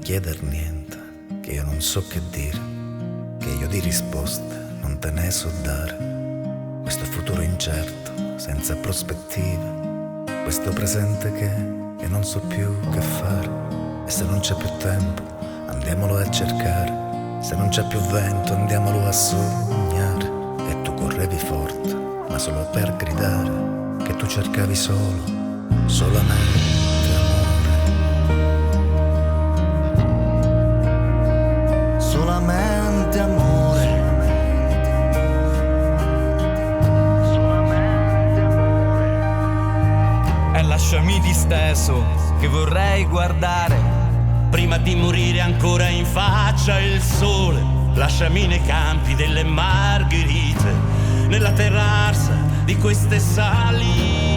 chieder niente, che io non so che dire, che io di risposte non te ne so dare. Questo futuro incerto, senza prospettive, questo presente che non so più che fare. E se non c'è più tempo, andiamolo a cercare. Se non c'è più vento, andiamolo a sognare. E tu correvi forte, ma solo per gridare che tu cercavi solamente solamente amore. E lasciami disteso che vorrei guardare prima di morire ancora in faccia il sole. Lasciami nei campi delle margherite, nella terrazza di queste sali.